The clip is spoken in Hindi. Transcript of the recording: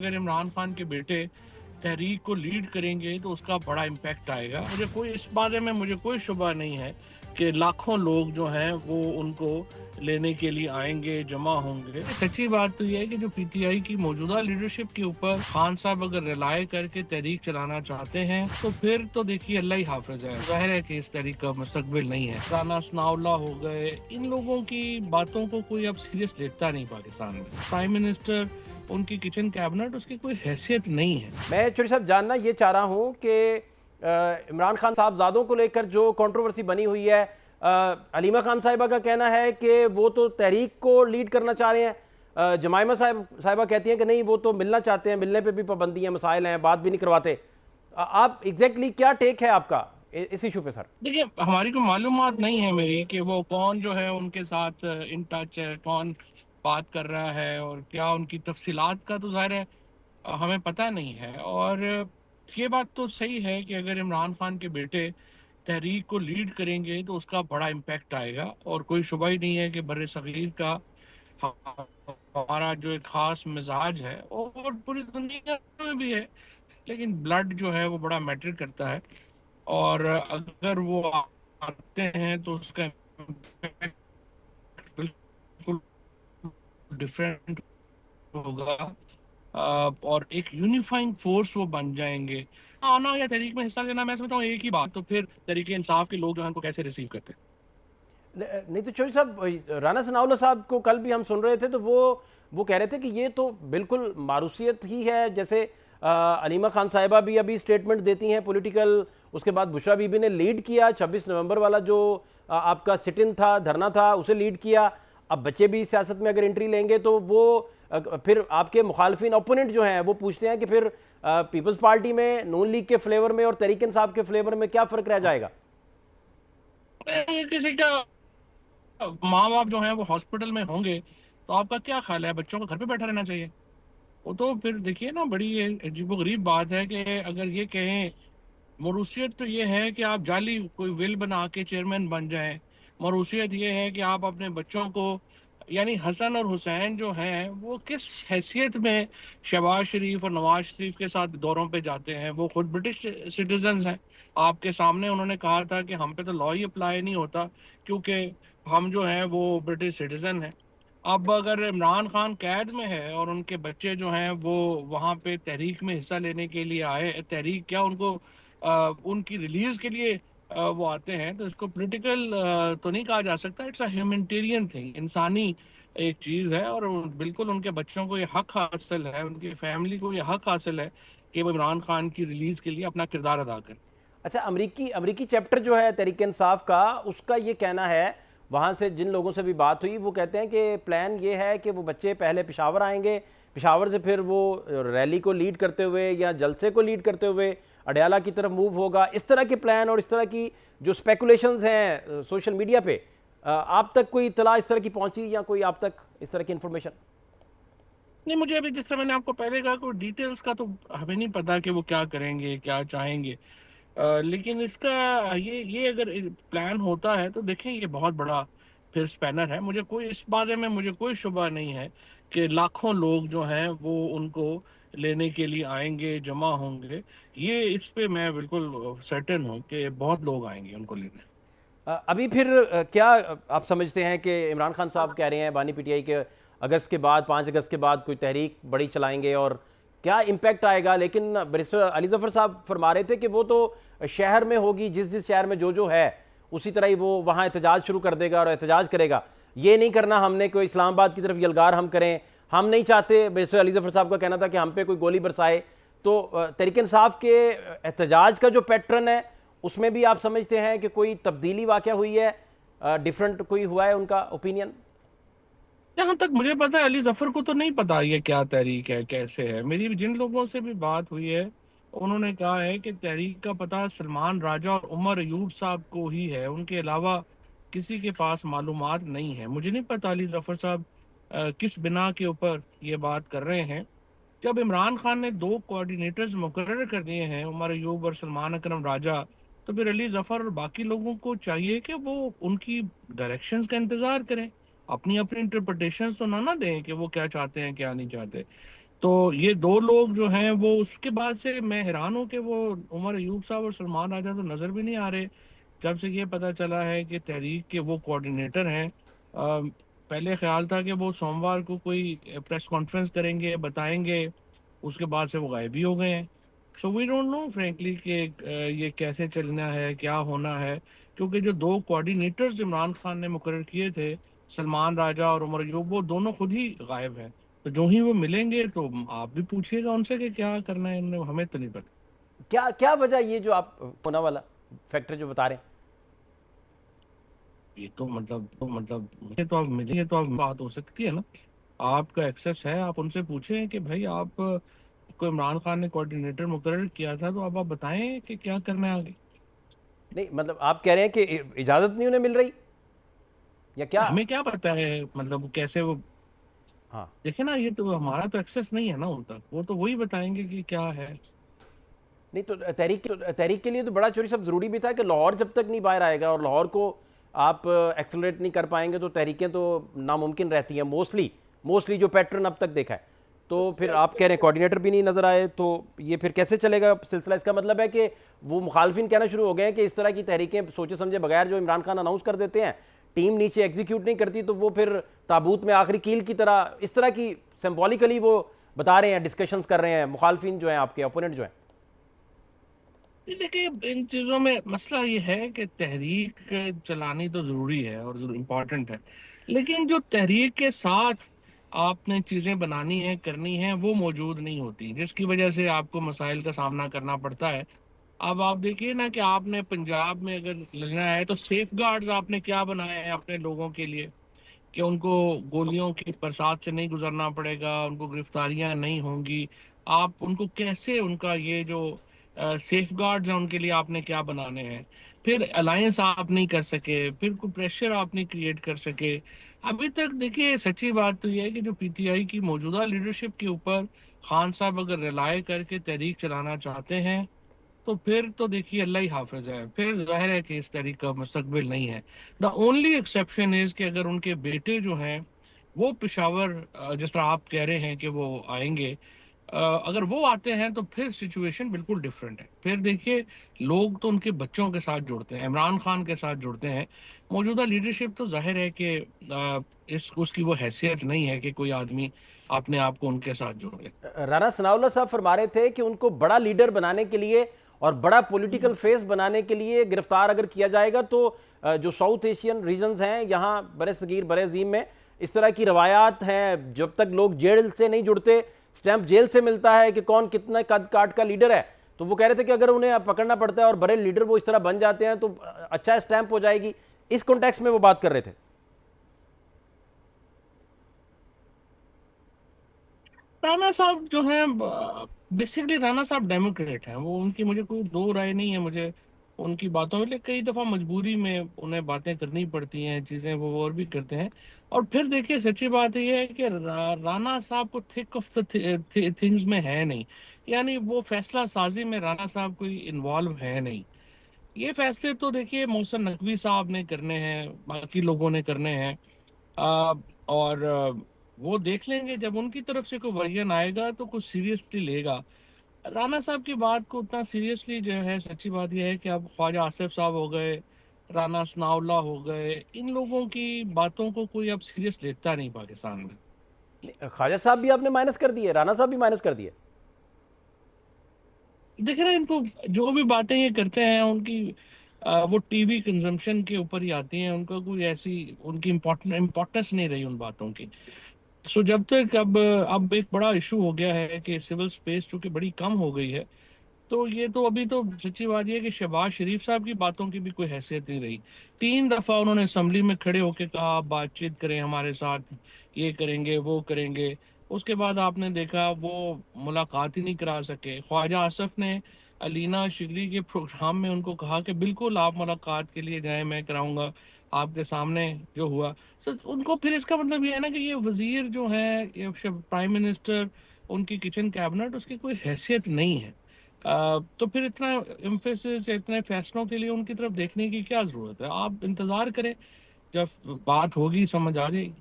अगर इमरान खान के बेटे तहरीक को लीड करेंगे तो उसका बड़ा इम्पैक्ट आएगा। इस बारे में मुझे कोई शुबा नहीं है कि लाखों लोग जो हैं वो उनको लेने के लिए आएंगे, जमा होंगे। सच्ची बात तो यह है कि जो पीटीआई की मौजूदा लीडरशिप के ऊपर खान साहब अगर रिलाय करके तहरीक चलाना चाहते हैं तो फिर तो देखिए अल्लाह ही हाफिज है। जाहिर है कि इस तहरीक का मुस्तकबिल नहीं है। राना सनाउल्लाह हो गए, इन लोगों की बातों को कोई अब सीरियस लेता नहीं पाकिस्तान में। प्राइम मिनिस्टर, उनकी किचन कैबिनेट, उसकी कोई हैसियत नहीं है। मैं चौधरी साहब जानना ये चाह रहा हूं कि इमरान खान साहबजादों को लेकर जो कंट्रोवर्सी बनी हुई है, अलीमा खान साहिबा का कहना है कि वो तो तहरीक को लीड करना चाह रहे हैं। जमाइमा साहिबा कहती हैं कि नहीं, वो तो मिलना चाहते हैं, मिलने पे भी पाबंदियां मसाइल हैं, बात भी नहीं करवाते। आप एग्जैक्टली क्या टेक है आपका इस इशू पे सर? देखिए, हमारी को मालूमात नहीं है मेरी कि वो कौन जो है उनके साथ इन टच है, कौन बात कर रहा है और क्या उनकी तफसीलात का तो ज़ाहिर है हमें पता नहीं है। और ये बात तो सही है कि अगर इमरान खान के बेटे तहरीक को लीड करेंगे तो उसका बड़ा इम्पैक्ट आएगा। और कोई शुबा ही नहीं है कि बर्रे सगीर का हमारा जो एक ख़ास मिजाज है और पूरी दुनिया में भी है, लेकिन ब्लड जो है वो बड़ा मैटर करता है। और अगर वो आते हैं तो उसका इम्पैक्ट बिल्कुल डिफरेंट होगा। और एक यूनिफाइंग फोर्स वो बन जाएंगे। आना या तहरीक में हिस्सा लेना, मैं समझता हूँ एक ही बात। तो फिर तरीके इंसाफ के लोग जो हैं उनको कैसे रिसीव करते हैं। नहीं तो चौधरी साहब, राना सनाउल्लाह साहब को कल भी हम सुन रहे थे तो वो कह रहे थे कि ये तो बिल्कुल मारूसियत ही है। जैसे अलीमा खान साहिबा भी अभी स्टेटमेंट देती हैं पॉलिटिकल, उसके बाद बुशरा बीबी ने लीड किया 26 नवंबर वाला जो आपका सिट इन था, धरना था, उसे लीड किया। अब बच्चे भी सियासत में अगर एंट्री लेंगे तो वो फिर आपके मुखालफिन ओपोनेंट जो हैं वो पूछते हैं कि फिर पीपल्स पार्टी में नून लीग के फ्लेवर में और तहरीक इंसाफ के फ्लेवर में क्या फ़र्क रह जाएगा? किसी का माँ बाप जो है वो हॉस्पिटल में होंगे तो आपका क्या ख्याल है, बच्चों को घर पे बैठा रहना चाहिए? वो तो फिर देखिए ना, बड़ी ये अजीबोगरीब बात है कि अगर ये कहें, मरूसियत तो ये है कि आप जाली कोई विल बना के चेयरमैन बन जाएं। मरूसियत ये है कि आप अपने बच्चों को, यानी हसन और हुसैन जो हैं वो किस हैसियत में शहबाज शरीफ और नवाज शरीफ के साथ दौरों पे जाते हैं। वो खुद ब्रिटिश सिटीजन्स हैं। आपके सामने उन्होंने कहा था कि हम पे तो लॉ ही अप्लाई नहीं होता क्योंकि हम जो हैं वो ब्रिटिश सिटीजन हैं। अब अगर इमरान खान कैद में है और उनके बच्चे जो हैं वो वहाँ पे तहरीक में हिस्सा लेने के लिए आए, तहरीक क्या, उनको उनकी रिलीज के लिए वो आते हैं, तो इसको पॉलिटिकल तो नहीं कहा जा सकता। इट्स अ ह्यूमैनिटेरियन थिंग, इंसानी एक चीज़ है। और बिल्कुल उनके बच्चों को ये हक हासिल है, उनकी फैमिली को ये हक हासिल है कि वो इमरान खान की रिलीज के लिए अपना किरदार अदा करें। अच्छा, अमरीकी अमरीकी चैप्टर जो है तहरीक इंसाफ का, उसका ये कहना है, वहाँ से जिन लोगों से भी बात हुई वो कहते हैं कि प्लान ये है कि वो बच्चे पहले पेशावर आएंगे, पेशावर से फिर वो रैली को लीड करते हुए या जलसे को लीड करते हुए अडयाला की तरफ मूव होगा। इस तरह के प्लान और इस तरह की जो स्पेकुलेशंस हैं सोशल मीडिया पे, आप तक कोई इतला इस तरह की पहुंची या कोई आप तक इस तरह की इंफॉर्मेशन? नहीं, मुझे अभी, जिस तरह मैंने आपको पहले कहा, कोई डिटेल्स का तो हमें नहीं पता कि वो क्या करेंगे, क्या चाहेंगे। लेकिन इसका ये अगर प्लान होता है तो देखें, ये बहुत बड़ा फिर स्पैनर है। मुझे कोई इस बारे में मुझे कोई शुबा नहीं है कि लाखों लोग जो हैं वो उनको लेने के लिए आएंगे, जमा होंगे। ये इस पे मैं बिल्कुल सर्टेन हूँ कि बहुत लोग आएंगे उनको लेने। अभी फिर क्या आप समझते हैं कि इमरान खान साहब कह रहे हैं बानी पीटीआई के, अगस्त के बाद, 5 अगस्त के बाद कोई तहरीक बड़ी चलाएंगे और क्या इम्पैक्ट आएगा? लेकिन बैरिस्टर अली जफ़र साहब फरमा रहे थे कि वो तो शहर में होगी, जिस जिस शहर में जो है उसी तरह ही वो वहाँ एहतजाज शुरू कर देगा और एहतजाज करेगा। ये नहीं करना हमने कोई इस्लामाबाद की तरफ यलगार हम करें, हम नहीं चाहते। बैरिस्टर अली जफ़र साहब का कहना था कि हम पे कोई गोली बरसाए। तो तहरीक इंसाफ के एहतजाज का जो पैटर्न है उसमें भी आप समझते हैं कि कोई तब्दीली वाक़या हुई है, डिफरेंट कोई हुआ है उनका ओपिनियन? जहाँ तक मुझे पता है, अली जफर को तो नहीं पता ये क्या तहरीक है, कैसे है। मेरी जिन लोगों से भी बात हुई है उन्होंने कहा है कि तहरीक का पता सलमान राजा और उमर अयूब साहब को ही है, उनके अलावा किसी के पास मालूमात नहीं है। मुझे नहीं पता अली जफर साहब किस बिना के ऊपर ये बात कर रहे हैं। जब इमरान खान ने दो कोऑर्डिनेटर्स मुकर्रर कर दिए हैं, उमर अयूब और सलमान अकरम राजा, तो फिर अली जफर और बाकी लोगों को चाहिए कि वो उनकी डायरेक्शंस का इंतजार करें, अपनी अपनी इंटरप्रिटेशंस तो ना दें कि वो क्या चाहते हैं क्या नहीं चाहते। तो ये दो लोग जो हैं वो, उसके बाद से मैं हैरान हूँ कि वो उमर अयूब साहब और सलमान राजा तो नज़र भी नहीं आ रहे। जब से ये पता चला है कि तहरीक के वो कोऑर्डिनेटर हैं, पहले ख्याल था कि वो सोमवार को कोई प्रेस कॉन्फ्रेंस करेंगे, बताएंगे, उसके बाद से वो गायब ही हो गए हैं। So we don't know frankly कि ये कैसे चलना है, क्या होना है। क्योंकि जो दो कोऑर्डिनेटर्स इमरान खान ने मुकर्रर किए थे, सलमान राजा और उमर अयूब, वो दोनों खुद ही गायब हैं। तो जो ही वो मिलेंगे तो आप भी पूछिएगा उनसे कि क्या करना है इन्हें, हमें तो नहीं पता। क्या क्या वजह ये जो आप होना वाला फैक्टर जो बता रहे हैं? ये तो मतलब मुझे तो आप मिलेंगे तो आप बात हो सकती है ना। आपका एक्सेस है, आप उनसे पूछें कि भाई आप को इमरान खान ने कोऑर्डिनेटर मुकर्रर किया था, तो अब आप बताएं कि क्या करना है आगे। नहीं मतलब आप कह रहे हैं कि इजाज़त नहीं उन्हें मिल रही या क्या? हमें क्या पता है मतलब कैसे वो, हाँ। देखे ना, ये तो हमारा तो एक्सेस नहीं है ना उन तक, वो तो वही बताएंगे कि क्या है। नहीं तो तहरीक के लिए तो बड़ा चोरी सब ज़रूरी भी था कि लाहौर जब तक नहीं बाहर आएगा और लाहौर को आप एक्सेलरेट नहीं कर पाएंगे तो तहरीकें तो नामुमकिन रहती हैं मोस्टली। मोस्टली जो पैटर्न अब तक देखा है, तो फिर आप कह रहे हैं कोऑर्डिनेटर भी नहीं नज़र आए, तो ये फिर कैसे चलेगा सिलसिला? इसका मतलब है कि वो मुखालफिन कहना शुरू हो गए हैं कि इस तरह की तहरीकें सोचे समझे बगैर जो इमरान खान अनाउंस कर देते हैं, टीम नीचे एग्जीक्यूट नहीं करती, तो वो फिर ताबूत में आखिरी कील की तरह इस तरह की सिंबॉलिकली वो बता रहे हैं, डिस्कशंस कर रहे हैं मुखालफिन जो हैं, आपके ओपोनेंट जो हैं। ये देखिए, इन चीज़ों में मसला ये है कि तहरीक चलानी तो ज़रूरी है और इम्पॉर्टेंट है, लेकिन जो तहरीक के साथ आपने चीज़ें बनानी है, करनी है, वो मौजूद नहीं होती, जिसकी वजह से आपको मसाइल का सामना करना पड़ता है। अब आप देखिए ना कि आपने पंजाब में अगर लेना है तो सेफ गार्ड्स आपने क्या बनाए हैं अपने लोगों के लिए, कि उनको गोलियों की बरसात से नहीं गुजरना पड़ेगा, उनको गिरफ्तारियां नहीं होंगी। आप उनको कैसे, उनका ये जो सेफ गार्ड्स हैं उनके लिए आपने क्या बनाने हैं। फिर अलायंस आप नहीं कर सके, फिर कोई प्रेशर आप नहीं क्रिएट कर सके। अभी तक देखिए, सच्ची बात तो यह है कि जो पीटीआई की मौजूदा लीडरशिप के ऊपर खान साहब अगर रिलाय करके तहरीक चलाना चाहते हैं, तो फिर तो देखिए अल्लाह ही हाफिज है, फिर जाहिर है कि इस तरीके का मुस्तकबिल नहीं है। द ओनली एक्सेप्शन इज कि अगर उनके बेटे जो हैं वो पिशावर, जिस तरह आप कह रहे हैं कि वो आएंगे, अगर वो आते हैं तो फिर सिचुएशन बिल्कुल डिफरेंट है। फिर देखिए, लोग तो उनके बच्चों के साथ जुड़ते हैं, इमरान खान के साथ जुड़ते हैं। मौजूदा लीडरशिप तो जाहिर है कि इस उसकी वो हैसियत नहीं है कि कोई आदमी अपने आप को उनके साथ जोड़े। राणा सनाउल्लाह साहब फरमा रहे थे कि उनको बड़ा लीडर बनाने के लिए और बड़ा पॉलिटिकल फेस बनाने के लिए गिरफ्तार अगर किया जाएगा तो जो साउथ एशियन रीजन्स हैं यहाँ बरे सगीर बरे अजीम में इस तरह की रवायात हैं, जब तक लोग जेल से नहीं जुड़ते, स्टैंप जेल से मिलता है कि कौन कितना कद काट का लीडर है, तो वो कह रहे थे कि अगर उन्हें पकड़ना पड़ता है और बड़े लीडर वो इस तरह बन जाते हैं तो अच्छा स्टैंप हो जाएगी। इस कॉन्टेक्स्ट में वो बात कर रहे थे। राणा साहब जो हैं, बेसिकली राणा साहब डेमोक्रेट हैं, वो उनकी मुझे कोई दो राय नहीं है मुझे उनकी बातों में, लेकिन कई दफा मजबूरी में उन्हें बातें करनी पड़ती हैं, चीजें वो और भी करते हैं। और फिर देखिए, सच्ची बात ये है कि राणा साहब को थिक ऑफ द थिंग्स में है नहीं, यानी वो फैसला साजी में राणा साहब कोई इन्वॉल्व है नहीं। ये फैसले तो देखिए मोहसिन नकवी साहब ने करने हैं, बाकी लोगों ने करने हैं। आ, और वो देख लेंगे, जब उनकी तरफ से कोई वर्जन आएगा तो कुछ सीरियसली लेगा। राणा साहब की बात को उतना सीरियसली जो है, सच्ची बात यह है कि अब ख्वाजा आसिफ साहब हो गए, राणा सनाउल्लाह हो गए, इन लोगों की बातों को कोई अब सीरियस लेता नहीं पाकिस्तान में। ख्वाजा साहब भी आपने माइनस कर दिए, राणा साहब भी माइनस कर दिए। देख रहे हैं इनको, जो भी बातें ये करते हैं उनकी वो टीवी कंजम्पशन के ऊपर ही आती हैं, उनका कोई ऐसी उनकी इम्पोर्टेंस नहीं रही उन बातों की। सो जब तक अब एक बड़ा इशू हो गया है कि सिविल स्पेस चूंकि बड़ी कम हो गई है, तो ये तो अभी तो सच्ची बात ये है कि शहबाज शरीफ साहब की बातों की भी कोई हैसियत नहीं रही। 3 दफा उन्होंने असेंबली में खड़े होकर कहा आप बातचीत करें हमारे साथ, ये करेंगे वो करेंगे। उसके बाद आपने देखा वो मुलाकात ही नहीं करा सके। ख्वाजा आसफ ने अलीना शिगरी के प्रोग्राम में उनको कहा कि बिल्कुल आप मुलाकात के लिए जाएं, मैं कराऊंगा आपके सामने जो हुआ। सो उनको फिर इसका मतलब ये है ना कि ये वजीर जो है, ये प्राइम मिनिस्टर, उनकी किचन कैबिनेट, उसकी कोई हैसियत नहीं है। तो फिर इतना एम्फेसिस या इतने फैसलों के लिए उनकी तरफ देखने की क्या जरूरत है? आप इंतजार करें, जब बात होगी समझ आ जाएगी।